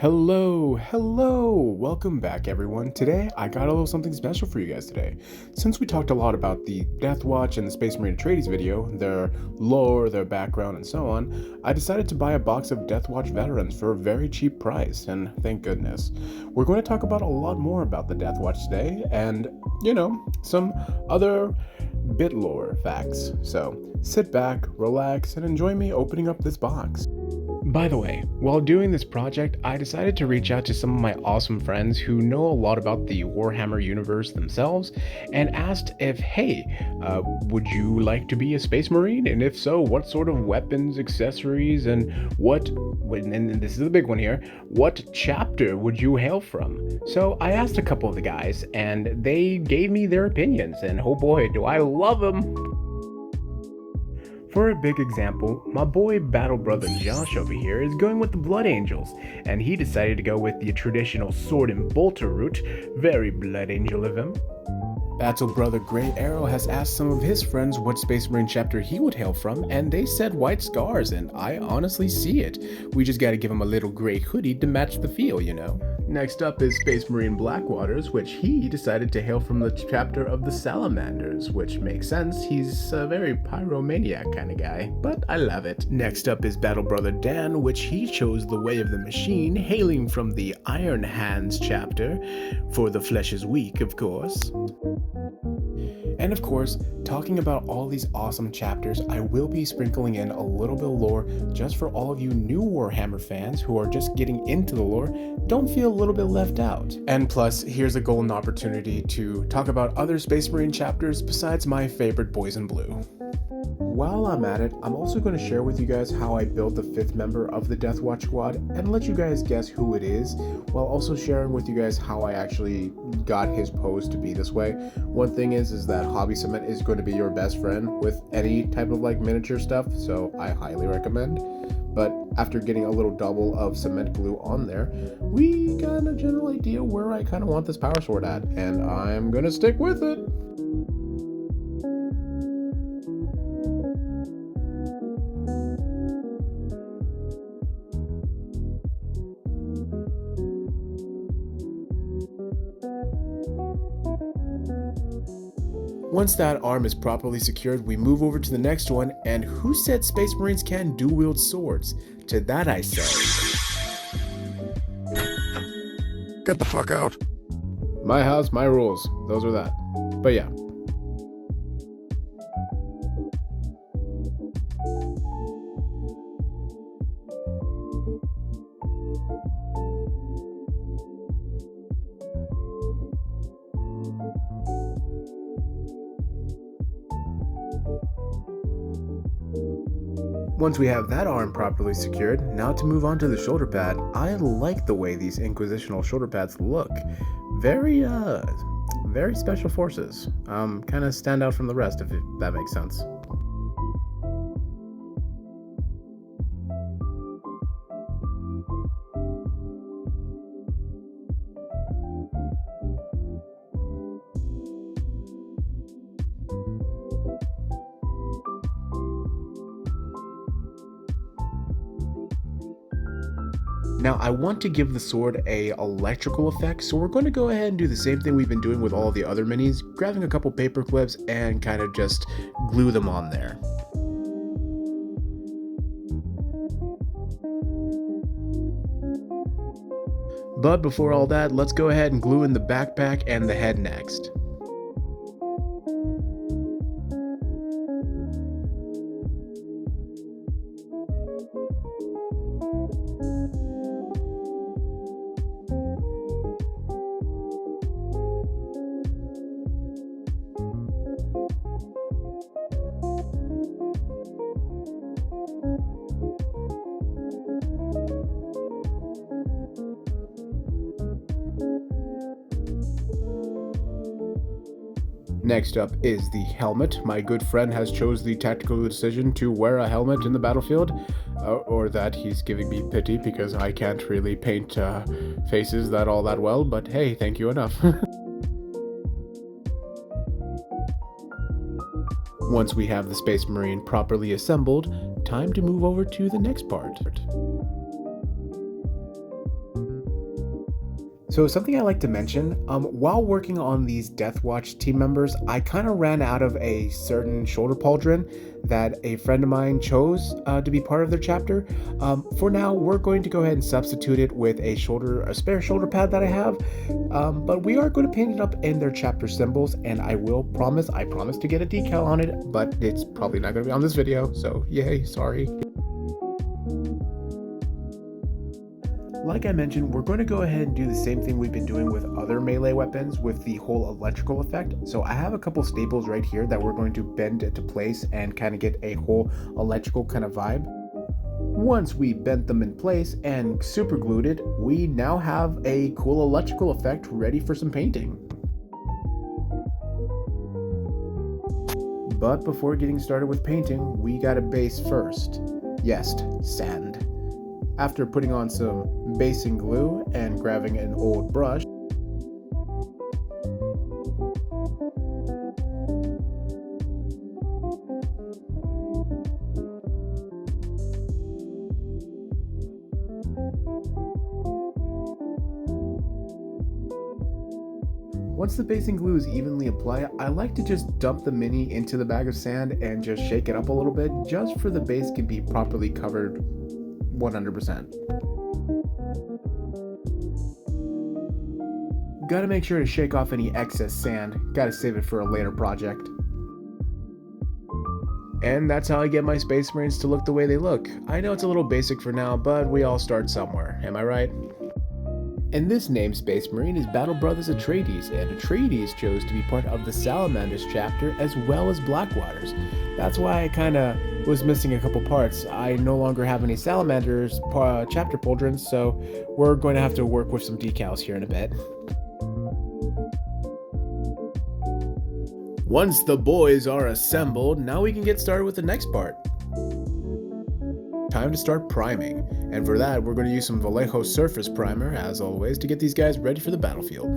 Hello, welcome back everyone. Today I got a little something special for you guys today. Since we talked a lot about the Deathwatch and the Space Marine Etriedes video, their lore, their background, and so on, I decided to buy a box of Deathwatch veterans for a very cheap price, and thank goodness. We're going to talk about a lot more about the Deathwatch today, and, some other bit lore facts. So, sit back, relax, and enjoy me opening up this box. By the way, while doing this project, I decided to reach out to some of my awesome friends who know a lot about the Warhammer universe themselves and asked if, hey, would you like to be a Space Marine? And if so, what sort of weapons, accessories, and and this is the big one here, what chapter would you hail from? So I asked a couple of the guys and they gave me their opinions, and oh boy, do I love them! For a big example, my boy battle brother Josh over here is going with the Blood Angels, and he decided to go with the traditional sword and bolter route. Very Blood Angel of him. Battle brother GreyyArrow has asked some of his friends what Space Marine chapter he would hail from, and they said White Scars, and I honestly see it. We just gotta give him a little gray hoodie to match the feel, Next up is Space Marine Blackwaters, which he decided to hail from the chapter of the Salamanders, which makes sense. He's a very pyromaniac kind of guy, but I love it. Next up is Battle Brother Dan, which he chose the Way of the Machine, hailing from the Iron Hands chapter, for the flesh is weak, of course. And of course, talking about all these awesome chapters, I will be sprinkling in a little bit of lore just for all of you new Warhammer fans who are just getting into the lore. Don't feel a little bit left out. And plus, here's a golden opportunity to talk about other Space Marine chapters besides my favorite Boys in Blue. While I'm at it, I'm also going to share with you guys how I built the 5th member of the Deathwatch squad and let you guys guess who it is, while also sharing with you guys how I actually got his pose to be this way. One thing is that Hobby Cement is going to be your best friend with any type of miniature stuff, so I highly recommend. But after getting a little double of cement glue on there, we got a general idea where I kind of want this power sword at, and I'm going to stick with it. Once that arm is properly secured, we move over to the next one, and who said Space Marines can dual-wield swords? To that I say, get the fuck out. My house, my rules. Those are that. But yeah. Once we have that arm properly secured, now to move on to the shoulder pad. I like the way these Inquisitional shoulder pads look. Very special forces. Kind of stand out from the rest, if that makes sense. Now I want to give the sword a electrical effect, so we're going to go ahead and do the same thing we've been doing with all the other minis, grabbing a couple paper clips and kind of just glue them on there. But before all that, let's go ahead and glue in the backpack and the head next. Next up is the helmet. My good friend has chose the tactical decision to wear a helmet in the battlefield, or that he's giving me pity because I can't really paint faces all that well, but hey, thank you enough. Once we have the Space Marine properly assembled, time to move over to the next part. So something I like to mention, while working on these Deathwatch team members, I kind of ran out of a certain shoulder pauldron that a friend of mine chose to be part of their chapter. For now, we're going to go ahead and substitute it with a spare shoulder pad that I have. But we are going to paint it up in their chapter symbols, and I promise to get a decal on it, but it's probably not going to be on this video, so yay, sorry. Like I mentioned, we're going to go ahead and do the same thing we've been doing with other melee weapons with the whole electrical effect. So I have a couple staples right here that we're going to bend into place and kind of get a whole electrical kind of vibe. Once we bent them in place and super glued it, we now have a cool electrical effect ready for some painting. But before getting started with painting, we got a base first. Yes, sand. After putting on some basing glue and grabbing an old brush, once the basing glue is evenly applied, I like to just dump the mini into the bag of sand and just shake it up a little bit just for the base can be properly covered 100%. Gotta make sure to shake off any excess sand, gotta save it for a later project. And that's how I get my Space Marines to look the way they look. I know it's a little basic for now, but we all start somewhere, am I right? And this named Space Marine is Battle Brothers Etriedes, and Etriedes chose to be part of the Salamanders chapter as well as Blackwaters. That's why I kinda was missing a couple parts. I no longer have any Salamanders chapter pauldrons, so we're going to have to work with some decals here in a bit. Once the boys are assembled, now we can get started with the next part. Time to start priming, and for that we're going to use some Vallejo surface primer as always to get these guys ready for the battlefield.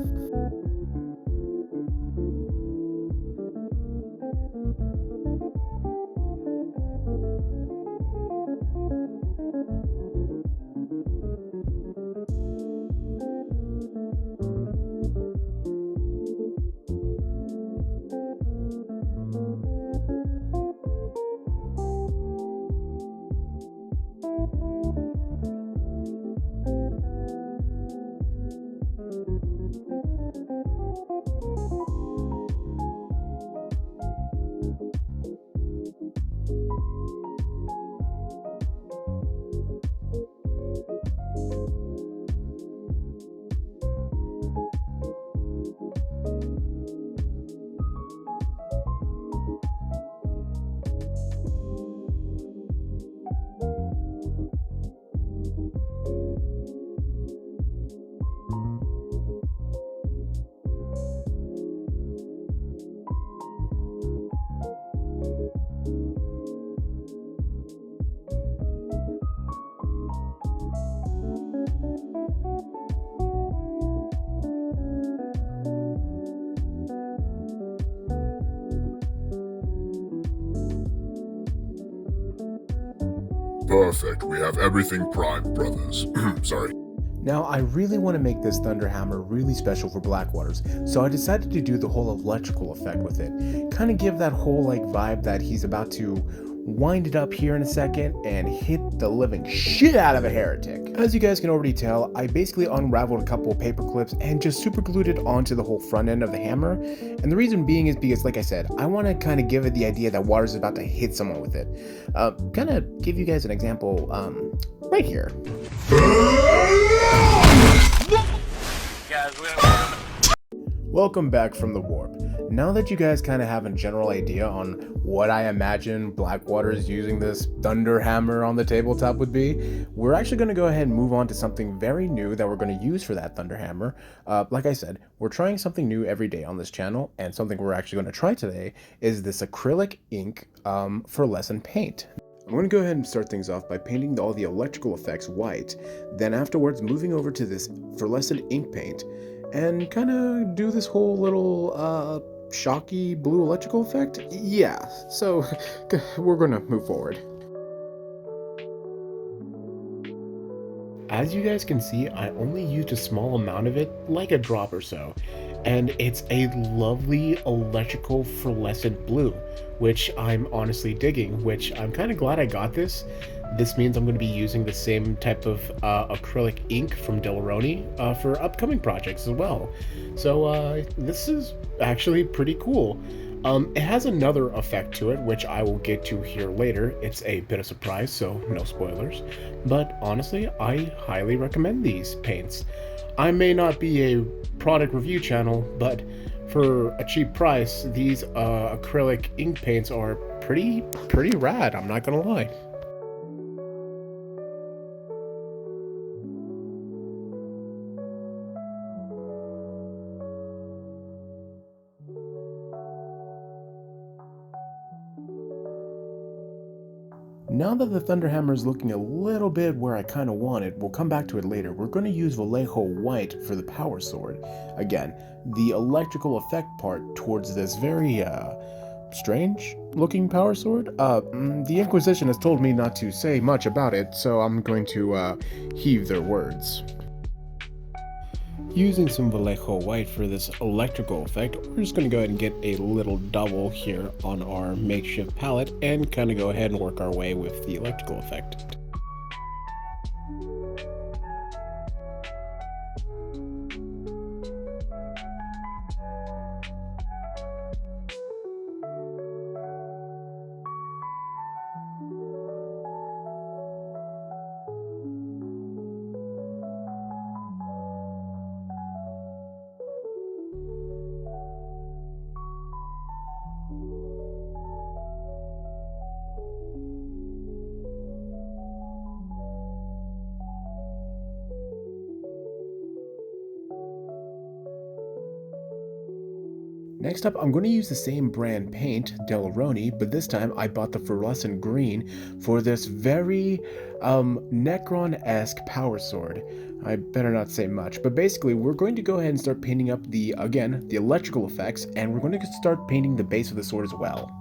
Perfect. We have everything primed, brothers. Sorry. Now I really want to make this Thunder Hammer really special for Blackwaters, so I decided to do the whole electrical effect with it. Kind of give that whole vibe that he's about to wind it up here in a second and hit the living shit out of a heretic. As you guys can already tell, I basically unraveled a couple of paper clips and just super glued it onto the whole front end of the hammer. And the reason being is because, like I said, I want to kind of give it the idea that water's about to hit someone with it. Kind of give you guys an example right here. Welcome back from the warp. Now that you guys kind of have a general idea on what I imagine Blackwaters using this Thunder Hammer on the tabletop would be, we're actually going to go ahead and move on to something very new that we're going to use for that Thunder Hammer. Like I said, we're trying something new every day on this channel, and something we're actually going to try today is this acrylic ink for lesson paint. I'm going to go ahead and start things off by painting all the electrical effects white, then afterwards moving over to this fluorescent ink paint and kind of do this whole little shocky blue electrical effect. Yeah, so we're going to move forward. As you guys can see, I only used a small amount of it, like a drop or so, and it's a lovely electrical fluorescent blue, which I'm honestly digging, which I'm kind of glad I got this. This means I'm going to be using the same type of acrylic ink from Delaroni for upcoming projects as well. So this is actually pretty cool. It has another effect to it, which I will get to here later. It's a bit of surprise, so no spoilers. But honestly, I highly recommend these paints. I may not be a product review channel, but for a cheap price, these acrylic ink paints are pretty rad, I'm not gonna lie. Now that the Thunderhammer is looking a little bit where I kind of want it, we'll come back to it later. We're going to use Vallejo White for the power sword. Again, the electrical effect part towards this very strange looking power sword. The Inquisition has told me not to say much about it, so I'm going to heave their words. Using some Vallejo White for this electrical effect, we're just going to go ahead and get a little double here on our makeshift palette and kind of go ahead and work our way with the electrical effect. Next up, I'm going to use the same brand paint, Delaroni, but this time I bought the fluorescent green for this very Necron-esque power sword. I better not say much, but basically we're going to go ahead and start painting up the electrical effects, and we're going to start painting the base of the sword as well.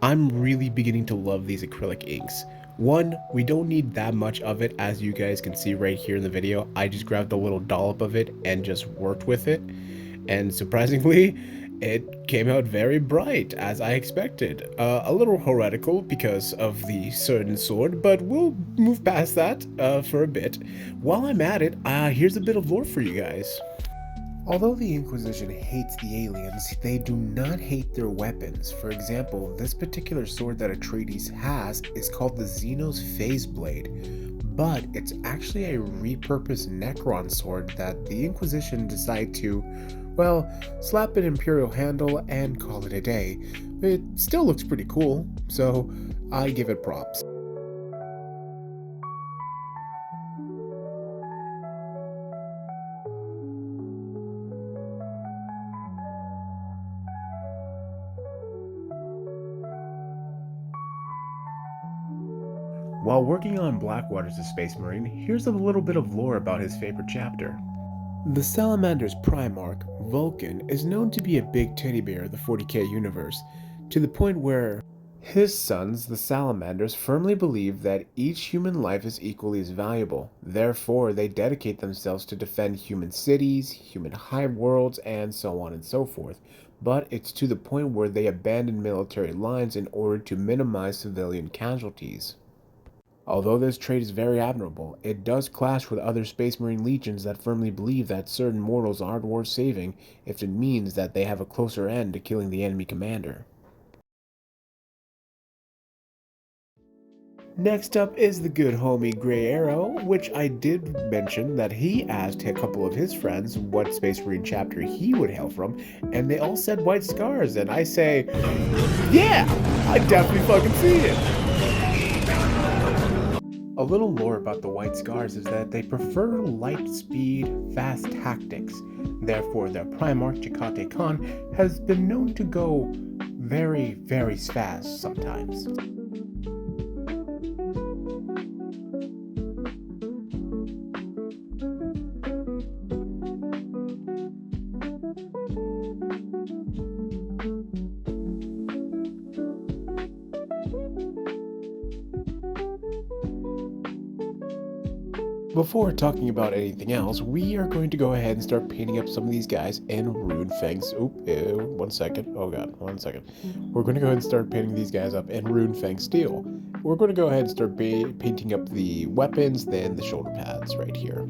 I'm really beginning to love these acrylic inks. One, we don't need that much of it, as you guys can see right here in the video. I just grabbed a little dollop of it and just worked with it. And surprisingly, it came out very bright, as I expected. A little heretical because of the certain sword, but we'll move past that for a bit. While I'm at it, here's a bit of lore for you guys. Although the Inquisition hates the aliens, they do not hate their weapons. For example, this particular sword that Etriedes has is called the Xenos Phase Blade, but it's actually a repurposed Necron sword that the Inquisition decided to, well, slap an Imperial handle and call it a day. It still looks pretty cool, so I give it props. While working on Blackwater as a Space Marine, here's a little bit of lore about his favorite chapter. The Salamander's Primarch, Vulcan, is known to be a big teddy bear of the 40k universe, to the point where his sons, the Salamanders, firmly believe that each human life is equally as valuable. Therefore, they dedicate themselves to defend human cities, human hive worlds, and so on and so forth. But it's to the point where they abandon military lines in order to minimize civilian casualties. Although this trait is very admirable, it does clash with other Space Marine legions that firmly believe that certain mortals aren't worth saving if it means that they have a closer end to killing the enemy commander. Next up is the good homie GreyyArrow, which I did mention that he asked a couple of his friends what Space Marine chapter he would hail from, and they all said White Scars, and I say, yeah, I definitely fucking see it. A little lore about the White Scars is that they prefer light speed, fast tactics. Therefore, their Primarch Chakotay Khan has been known to go very fast sometimes. Before talking about anything else, we are going to go ahead and start painting up some of these guys in Rune Fang's. Oop, ew, 1 second. Oh god, 1 second. We're going to go ahead and start painting these guys up in Rune Fang Steel. We're going to go ahead and start painting up the weapons, then the shoulder pads right here.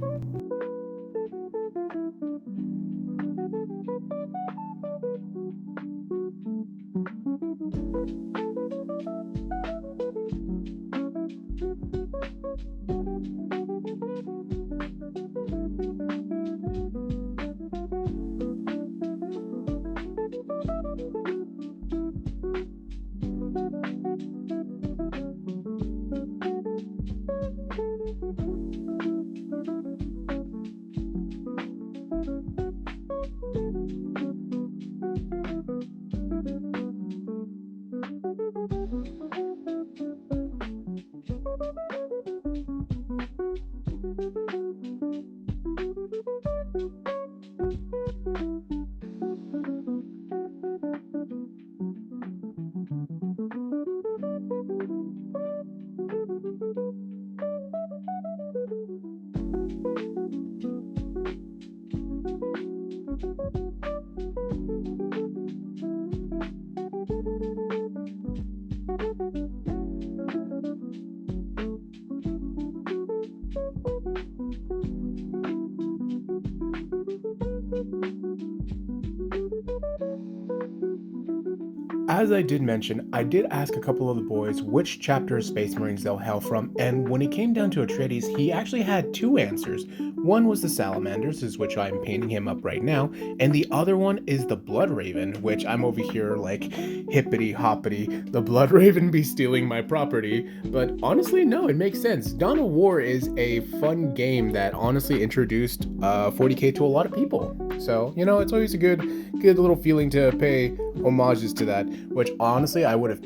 As I did mention, I did ask a couple of the boys which chapter of Space Marines they'll hail from, and when it came down to Etriedes, he actually had two answers. One was the Salamanders, is which I'm painting him up right now, and the other one is the Blood Raven, which I'm over here like hippity hoppity, the Blood Raven be stealing my property. But honestly, no, it makes sense. Dawn of War is a fun game that honestly introduced 40k to a lot of people. So, you know, it's always a good little feeling to pay homages to that, which honestly I would have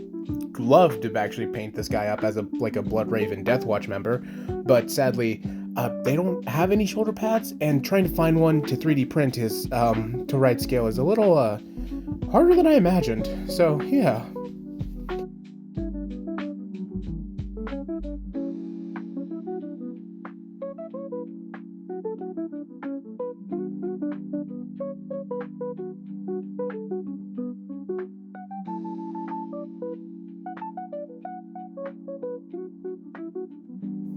loved to actually paint this guy up as a Blood Raven Deathwatch member, but sadly they don't have any shoulder pads, and trying to find one to 3D print his to right scale is a little harder than I imagined. So yeah.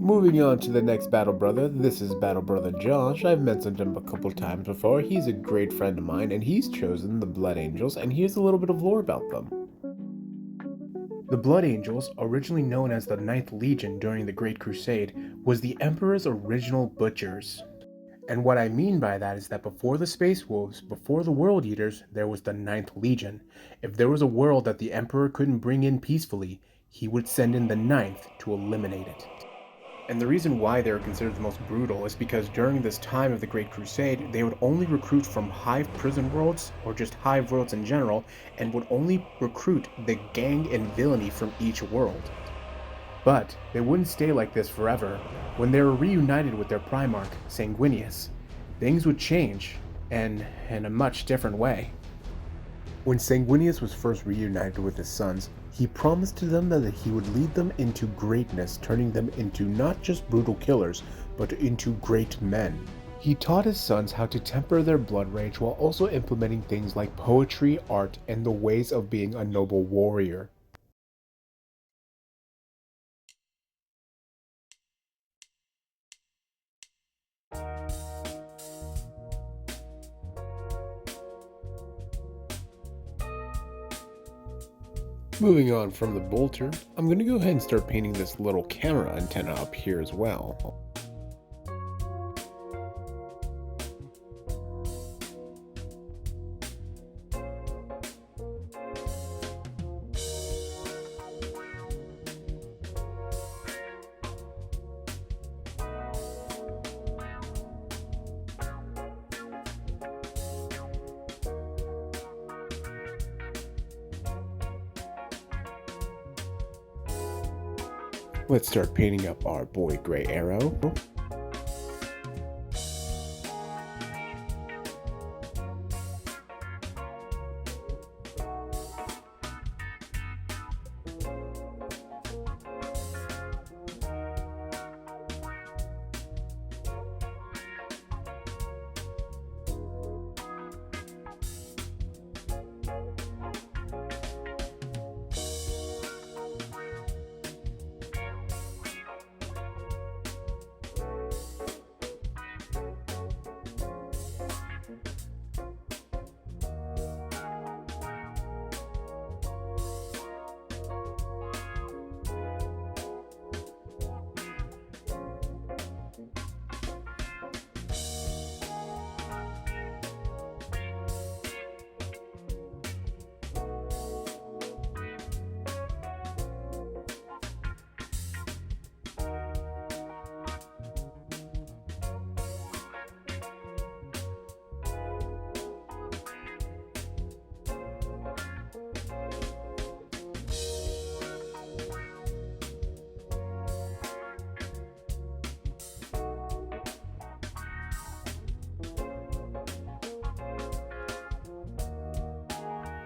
Moving on to the next battle brother, this is battle brother Josh. I've mentioned him a couple times before. He's a great friend of mine, and he's chosen the Blood Angels, and here's a little bit of lore about them. The Blood Angels, originally known as the Ninth Legion during the Great Crusade, was the Emperor's original butchers. And what I mean by that is that before the Space Wolves, before the World Eaters, there was the Ninth Legion. If there was a world that the Emperor couldn't bring in peacefully, he would send in the Ninth to eliminate it. And the reason why they were considered the most brutal is because during this time of the Great Crusade, they would only recruit from Hive prison worlds, or just Hive worlds in general, and would only recruit the gang and villainy from each world. But they wouldn't stay like this forever. When they were reunited with their Primarch, Sanguinius, things would change, and in a much different way. When Sanguinius was first reunited with his sons, he promised to them that he would lead them into greatness, turning them into not just brutal killers, but into great men. He taught his sons how to temper their blood rage while also implementing things like poetry, art, and the ways of being a noble warrior. Moving on from the bolter, I'm going to go ahead and start painting this little camera antenna up here as well. Let's start painting up our boy GreyyArrow.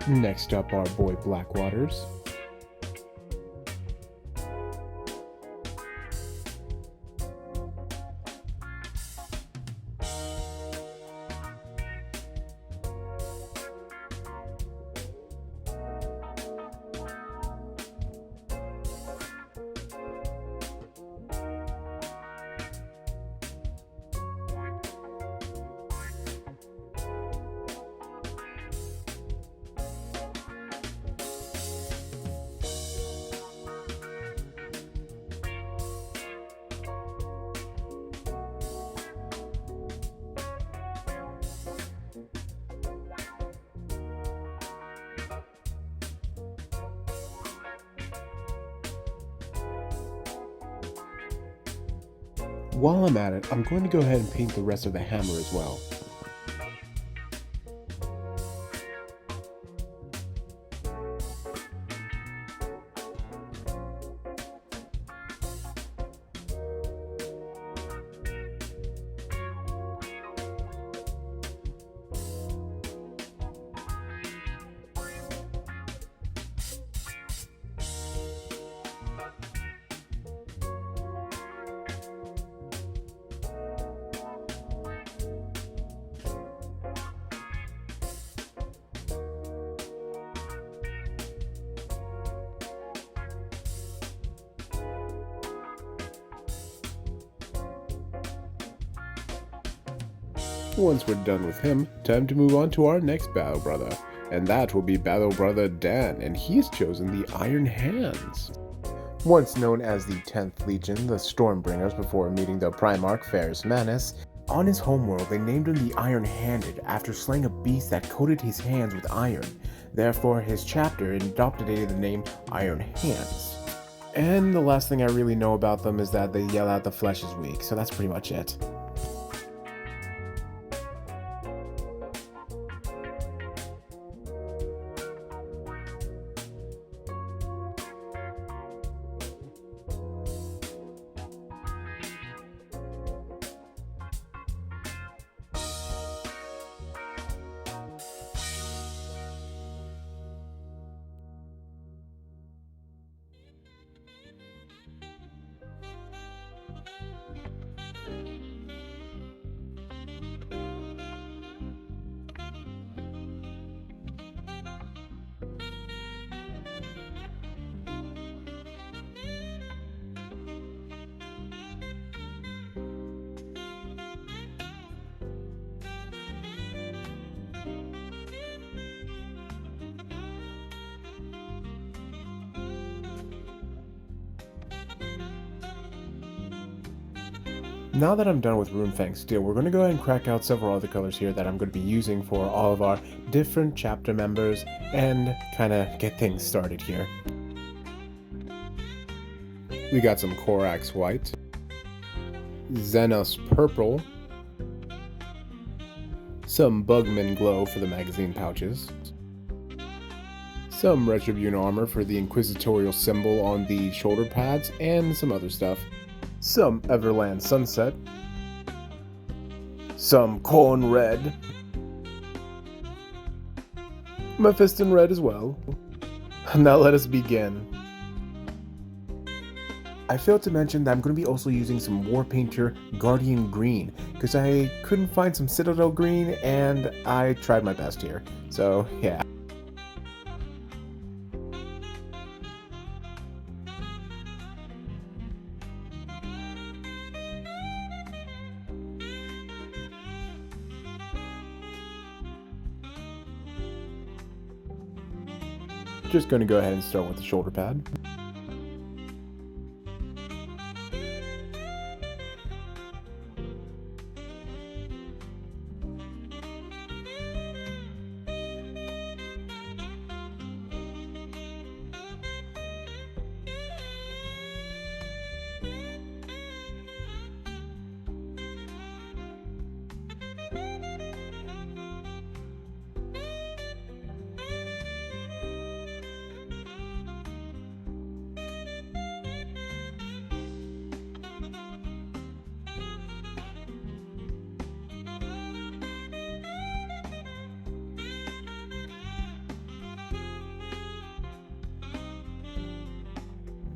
Next up, our boy Blackwaters. While I'm at it, I'm going to go ahead and paint the rest of the hammer as well. Once we're done with him, time to move on to our next battle brother, and that will be battle brother Dan, and he's chosen the Iron Hands. Once known as the 10th Legion, the Stormbringers, before meeting the Primarch Ferrus Manus, on his homeworld they named him the Iron-Handed after slaying a beast that coated his hands with iron. Therefore, his chapter adopted the name Iron Hands. And the last thing I really know about them is that they yell out the flesh is weak, so that's pretty much it. Now that I'm done with Runefang Steel, we're going to go ahead and crack out several other colors here that I'm going to be using for all of our different chapter members and kind of get things started here. We got some Corax White, Xenos Purple, some Bugman Glow for the magazine pouches, some Retribution Armor for the Inquisitorial symbol on the shoulder pads, and some other stuff. Some Everland Sunset, some Corn Red, Mephiston Red as well. Now let us begin. I failed to mention that I'm going to be also using some Warpainter Guardian Green, because I couldn't find some Citadel Green, and I tried my best here, so yeah. Just going to go ahead and start with the shoulder pad.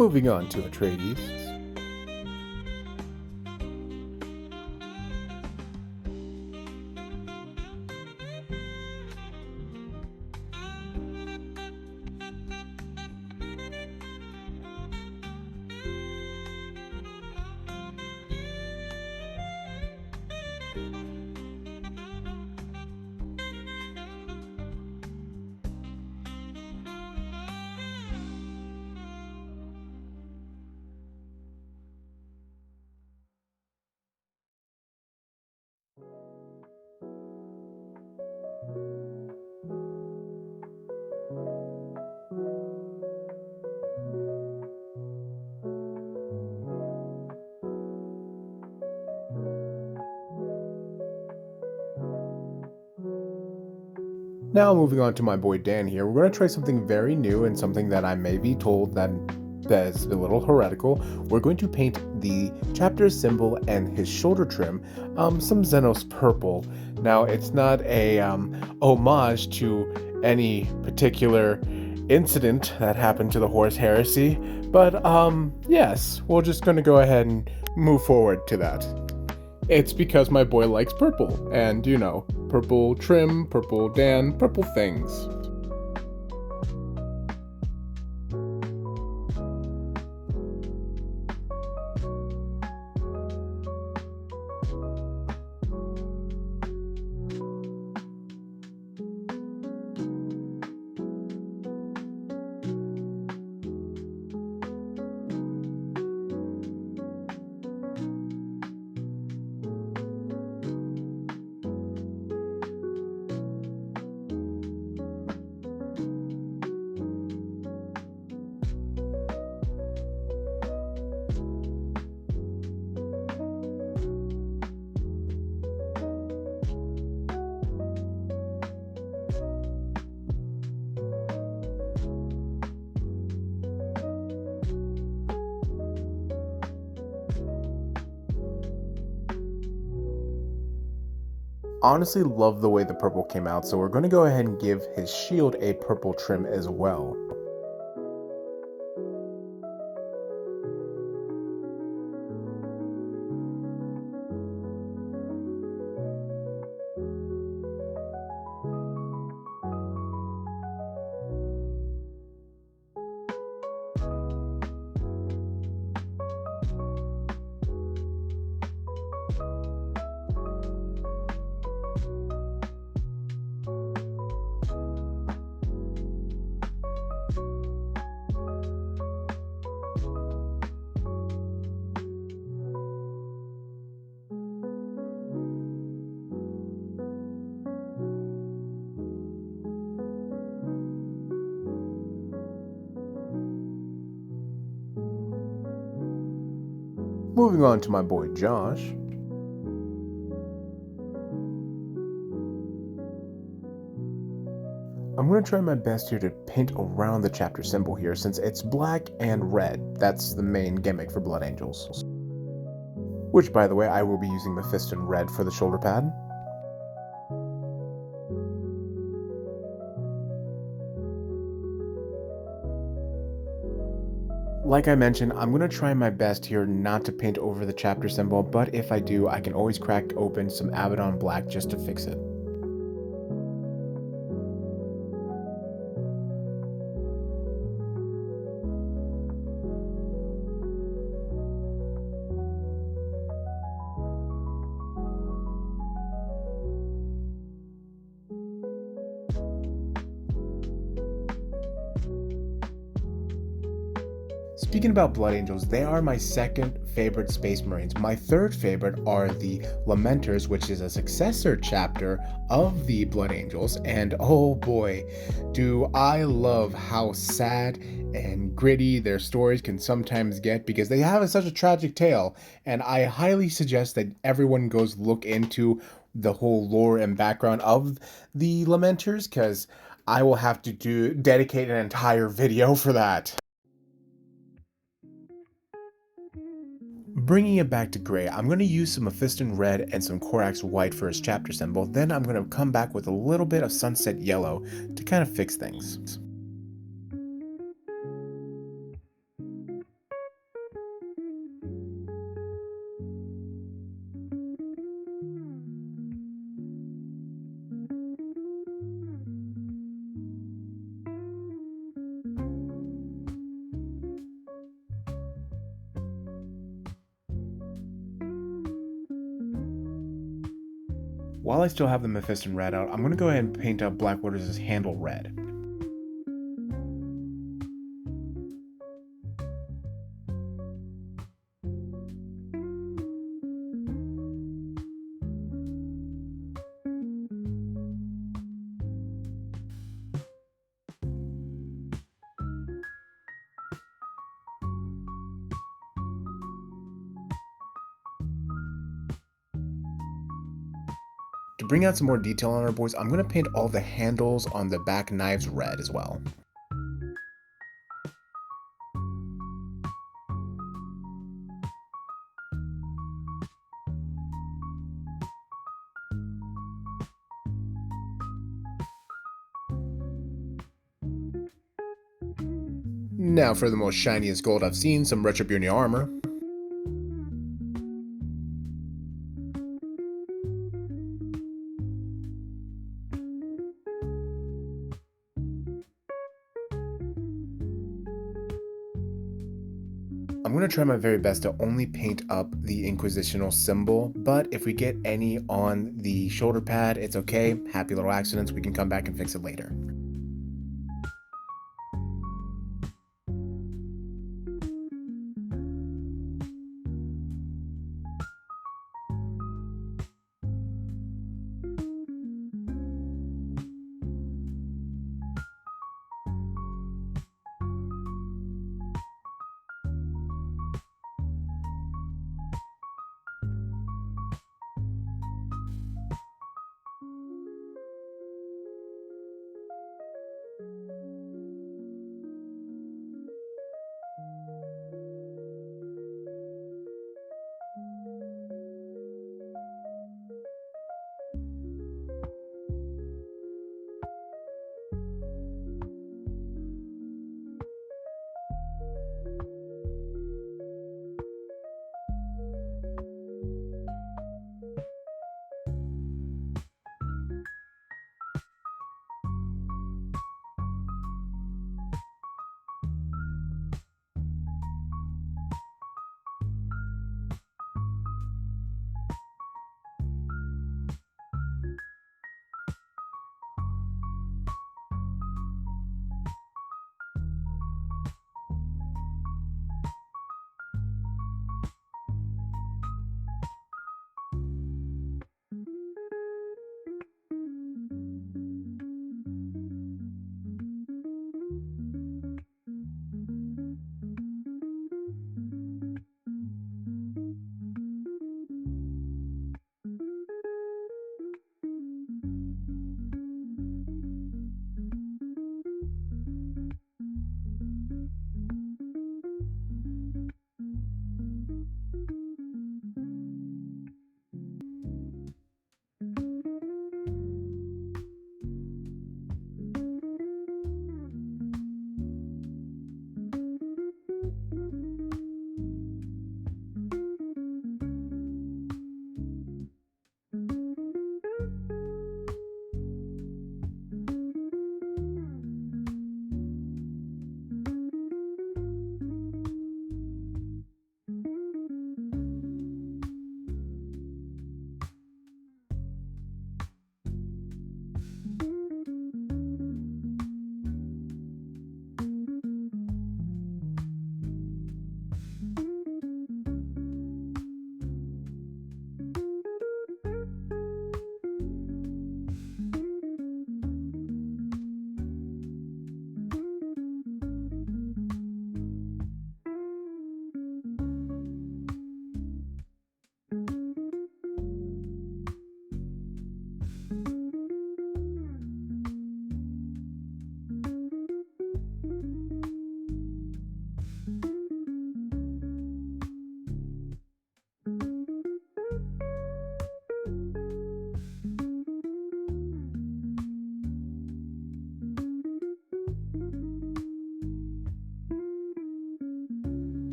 Moving on to Etriedes. Now moving on to my boy Dan here, we're going to try something very new and something that I may be told that's a little heretical. We're going to paint the chapter symbol and his shoulder trim some Xenos purple. Now it's not a homage to any particular incident that happened to the Horus Heresy, but yes, we're just going to go ahead and move forward to that. It's because my boy likes purple, and you know, purple trim, purple Dan, purple things. Honestly love the way the purple came out, so we're going to go ahead and give his shield a purple trim as well. Moving on to my boy Josh. I'm going to try my best here to paint around the chapter symbol here since it's black and red. That's the main gimmick for Blood Angels. Which, by the way, I will be using Mephiston red for the shoulder pad. Like I mentioned, I'm going to try my best here not to paint over the chapter symbol, but if I do, I can always crack open some Abaddon black just to fix it. Speaking about Blood Angels, they are my second favorite Space Marines. My third favorite are the Lamenters, which is a successor chapter of the Blood Angels, and oh boy, do I love how sad and gritty their stories can sometimes get because they have such a tragic tale, and I highly suggest that everyone goes look into the whole lore and background of the Lamenters, because I will have to dedicate an entire video for that. Bringing it back to gray, I'm going to use some Mephiston red and some Corax white for his chapter symbol, then I'm going to come back with a little bit of sunset yellow to kind of fix things. while I still have the Mephiston red out, I'm going to go ahead and paint up Blackwater's handle red. To bring out some more detail on our boys, I'm going to paint all the handles on the back knives red as well. Now for the most shiniest gold I've seen, some Retribution armor. I'm going to try my very best to only paint up the Inquisitional symbol, but if we get any on the shoulder pad, it's okay. Happy little accidents, we can come back and fix it later.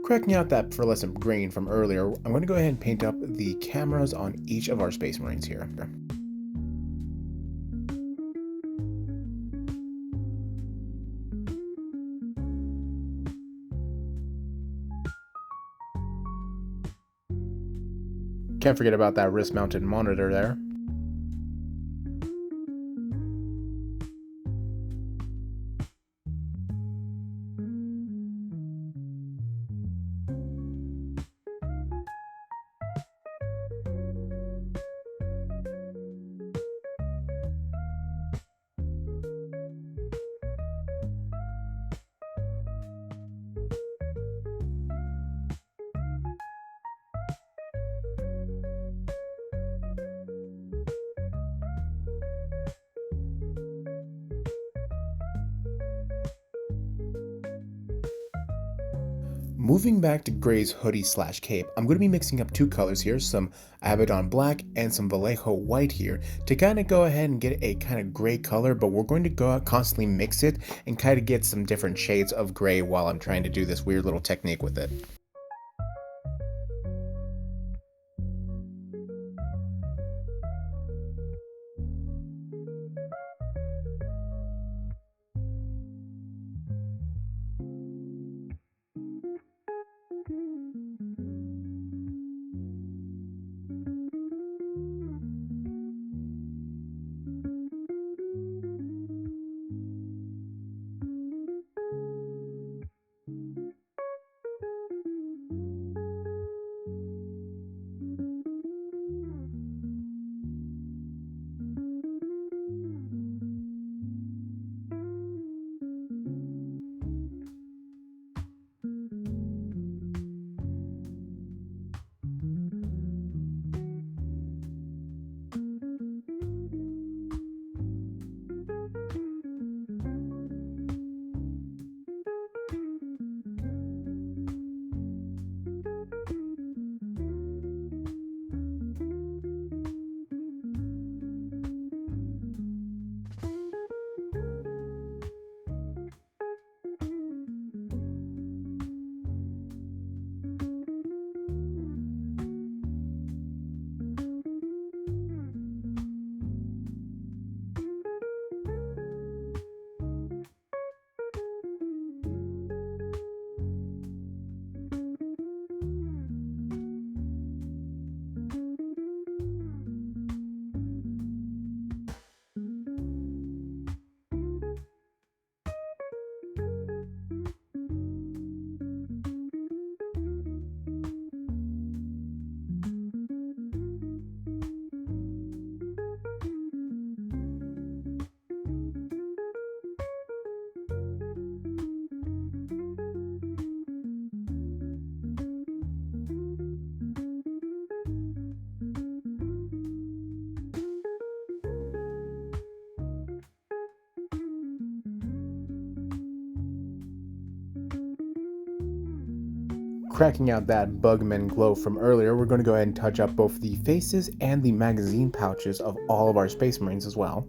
Correcting out that pearlescent green from earlier, I'm going to go ahead and paint up the cameras on each of our Space Marines here. Can't forget about that wrist-mounted monitor there. Moving back to Gray's hoodie slash cape, I'm going to be mixing up two colors here, some Abaddon black and some Vallejo white here, to kind of go ahead and get a kind of gray color, but we're going to go out, constantly mix it and kind of get some different shades of gray while I'm trying to do this weird little technique with it. Cracking out that Bugman glow from earlier, we're going to go ahead and touch up both the faces and the magazine pouches of all of our Space Marines as well.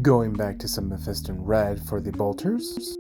Going back to some Mephiston red for the bolters.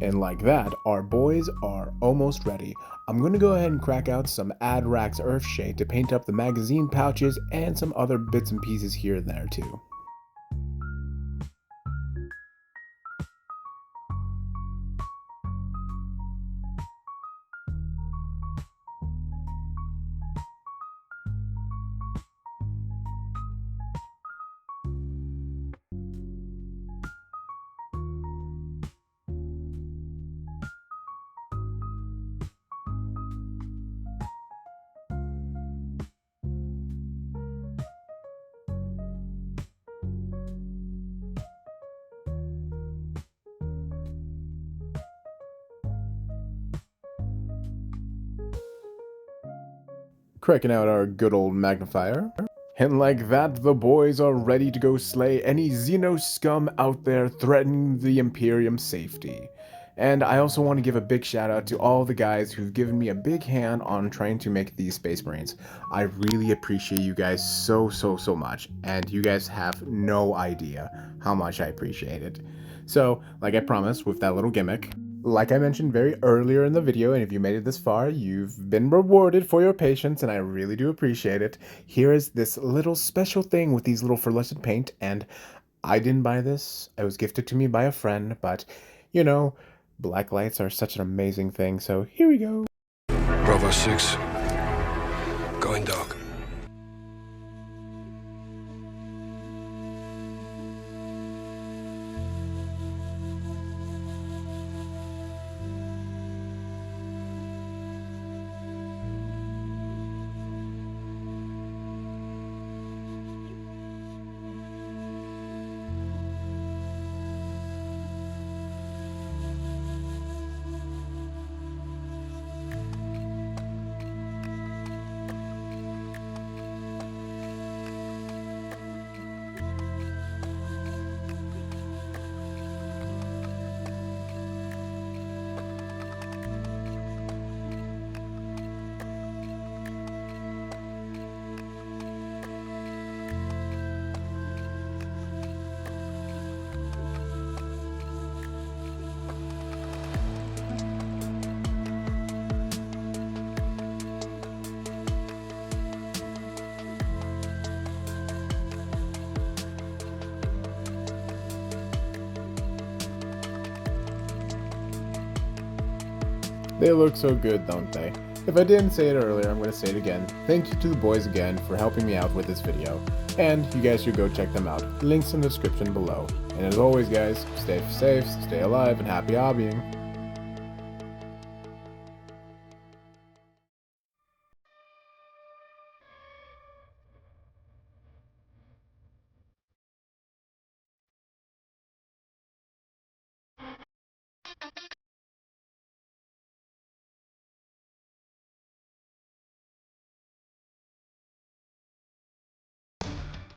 And like that, our boys are almost ready. I'm going to go ahead and crack out some Adrax Earthshade to paint up the magazine pouches and some other bits and pieces here and there too. Cracking out our good old magnifier. And like that, the boys are ready to go slay any Xeno scum out there threatening the Imperium's safety. And I also want to give a big shout out to all the guys who've given me a big hand on trying to make these Space Marines. I really appreciate you guys so much, and you guys have no idea how much I appreciate it. So, like I promised with that little gimmick, like I mentioned very earlier in the video, and if you made it this far, you've been rewarded for your patience, and I really do appreciate it. Here is this little special thing with these little fluorescent paint, and I didn't buy this. It was gifted to me by a friend, but, you know, black lights are such an amazing thing, so here we go. Bravo 6, going dark. They look so good, don't they? If I didn't say it earlier, I'm going to say it again. Thank you to the boys again for helping me out with this video. And you guys should go check them out. Links in the description below. And as always guys, stay safe, stay alive, and happy hobbying.